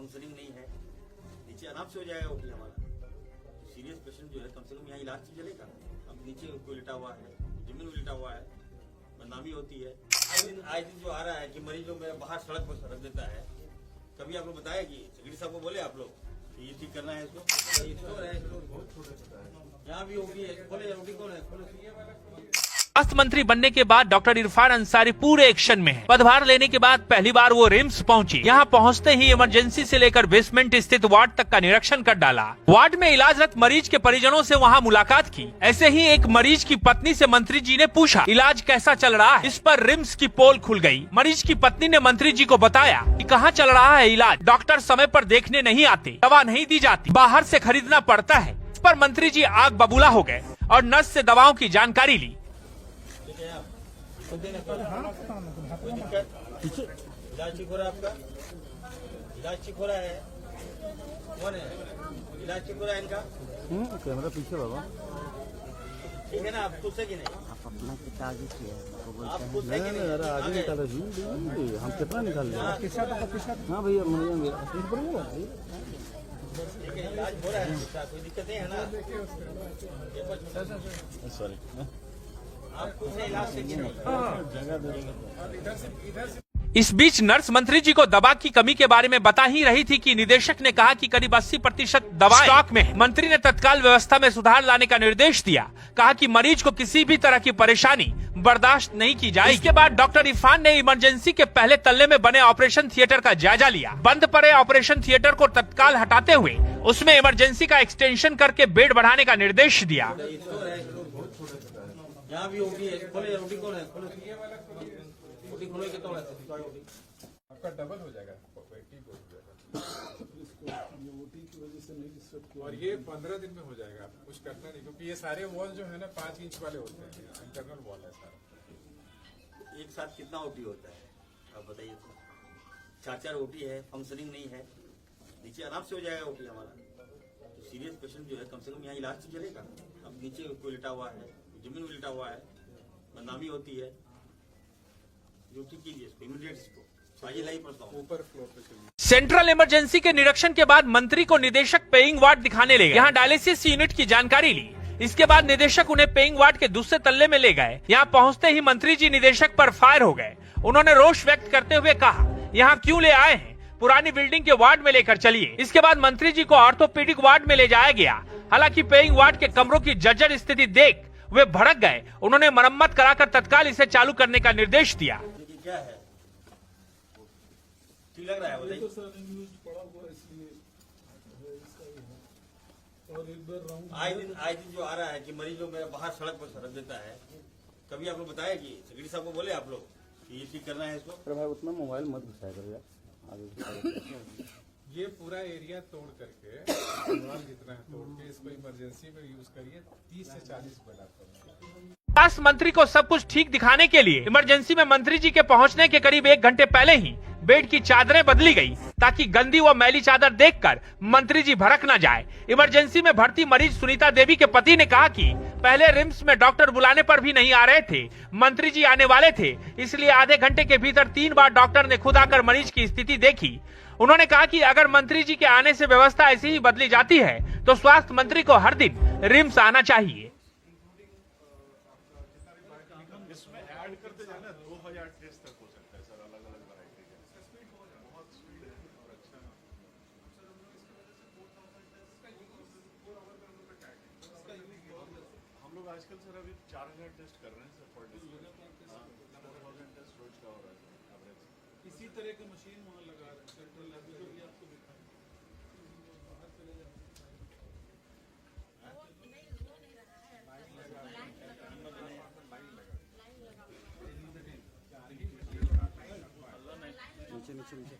Functioning नहीं है, नीचे आराम से हो जाएगा ओपी हमारा। सीरियस पेशेंट जो है कम से कम यहाँ इलाज तो चलेगा। अब नीचे कोई लेटा हुआ है, जमीन में लेटा हुआ है, बदनामी होती है। आए दिन जो आ रहा है कि मरीज जो मेरा बाहर सड़क पर रख देता है। कभी आप लोग बताया कि सेक्रेटरी साहब को बोले आप लोग ये ठीक करना है इसको। यहाँ भी ओपी है, खोले ओपी कौन है, खोले। स्वास्थ्य मंत्री बनने के बाद डॉक्टर इरफान अंसारी पूरे एक्शन में हैं। पदभार लेने के बाद पहली बार वो रिम्स पहुंची। यहां पहुंचते ही इमरजेंसी से लेकर बेसमेंट स्थित वार्ड तक का निरीक्षण कर डाला। वार्ड में इलाजरत मरीज के परिजनों से वहां मुलाकात की। ऐसे ही एक मरीज की पत्नी से मंत्री जी ने पूछा इलाज कैसा चल रहा है। इस पर रिम्स की पोल खुल गई। मरीज की पत्नी ने मंत्री जी को बताया कि कहाँ चल रहा है इलाज, डॉक्टर समय पर देखने नहीं आते, दवा नहीं दी जाती, बाहर से खरीदना पड़ता है। इस पर मंत्री जी आग बबूला हो गए और नर्स से दवाओं की जानकारी ली। कोई दिक्कत? इलाज ठीक हो रहा है आपका? इलाज ठीक हो रहा है? कौन है? इलाज ठीक हो रहा है इनका? कैमरा पीछे बाबा। ठीक है ना, आप खुश है कि नहीं? आप अपना कितना आगे किया है? आप खुश है कि नहीं? अरे आगे निकालो जी, हम कितना निकाल रहे हैं? हाँ भैया मेरा ठीक है, इलाज हो रहा है, कोई दिक्कत नहीं है ना? सॉरी आप खुश है इलाज से कि नहीं? इस बीच नर्स मंत्री जी को दवा की कमी के बारे में बता ही रही थी कि निदेशक ने कहा कि करीब 80% दवा स्टॉक में है। मंत्री ने तत्काल व्यवस्था में सुधार लाने का निर्देश दिया। कहा कि मरीज को किसी भी तरह की परेशानी बर्दाश्त नहीं की जाएगी। इसके बाद डॉक्टर इरफान ने इमरजेंसी के पहले तल्ले में बने ऑपरेशन थिएटर का जायजा लिया। बंद पड़े ऑपरेशन थिएटर को तत्काल हटाते हुए उसमें इमरजेंसी का एक्सटेंशन करके बेड बढ़ाने का निर्देश दिया। यहाँ भी ओपी है, खोले ओपी कौन है, खोले ओपी खोले कितना है? आपका डबल हो जाएगा, और ये 15 दिन में हो जाएगा। आप कुछ करना नहीं, क्योंकि ये सारे वॉल जो है ना 5 इंच वाले होते हैं, इंटरनल वॉल है सारा। एक साथ कितना ओपी होता है आप बताइए तो? 4 ओपी है, फंक्शनिंग नहीं है, नीचे आराम से हो जाएगा ओपी हमारा। तो सीरियस पेशेंट जो है कम से कम यहाँ इलाज तो चलेगा। अब नीचे कोई लेटा हुआ है, जमीन में लेटा हुआ है, बदनामी होती है, जो ठीक कीजिए इसको इमीडिएट इसको ऊपर फ्लोर पे चलिए। सेंट्रल इमरजेंसी के निरीक्षण के बाद मंत्री को निदेशक पेइंग वार्ड दिखाने ले गए। यहाँ डायलिसिस यूनिट की जानकारी ली। इसके बाद निदेशक उन्हें पेइंग वार्ड के दूसरे तल्ले में ले गए। यहाँ पहुँचते ही मंत्री जी निदेशक पर फायर हो गए। उन्होंने रोष व्यक्त करते हुए कहा, यहाँ क्यों ले आए हैं, पुरानी बिल्डिंग के वार्ड में लेकर चलिए। इसके बाद मंत्री जी को ऑर्थोपेडिक वार्ड में ले जाया गया। हालांकि पेइंग वार्ड के कमरों की जर्जर स्थिति देख वे भड़क गए। उन्होंने मरम्मत कराकर तत्काल इसे चालू करने का निर्देश दिया। क्या है, ठीक लग रहा है बताइए? आए दिन जो आ रहा है कि मरीज जो मेरा बाहर सड़क पर रख देता है। कभी आप लोग बताया कि सेक्रेटरी साहब को बोले आप लोग कि ये ठीक करना है इसको? अरे भाई उतना मोबाइल मत घुसाया करो यार, आगे ये पूरा एरिया तोड़ करके वॉल जितना है तोड़ के इसको इमरजेंसी में यूज करिए। 30 से 40 बेड आपका। स्वास्थ्य मंत्री को सब कुछ ठीक दिखाने के लिए इमरजेंसी में मंत्री जी के पहुंचने के करीब 1 घंटे पहले ही बेड की चादरें बदली गई, ताकि गंदी व मैली चादर देखकर मंत्री जी भड़क न जाए। इमरजेंसी में भर्ती मरीज सुनीता देवी के पति ने कहा कि पहले रिम्स में डॉक्टर बुलाने पर भी नहीं आ रहे थे, मंत्री जी आने वाले थे, इसलिए आधे घंटे के भीतर 3 बार डॉक्टर ने खुद आकर मरीज की स्थिति देखी। उन्होंने कहा कि अगर मंत्री जी के आने से व्यवस्था ऐसी ही बदली जाती है तो स्वास्थ्य मंत्री को हर दिन रिम्स आना चाहिए। इसमें ऐड करते जाना 2000 टेस्ट तक हो सकता है सर, अलग-अलग वैरायटी के। बहुत स्पीड है और अच्छा। हम लोग आजकल सर अभी 4000 टेस्ट कर रहे हैं सर पर डे। 4000 टेस्ट रोज का हो रहा है एवरेज। इसी तरह की मशीन वहाँ लगा रहे हैं, सेंट्रल लैब जो भी आपको दिखाएं। बाहर चले जाओ। नीचे नीचे नीचे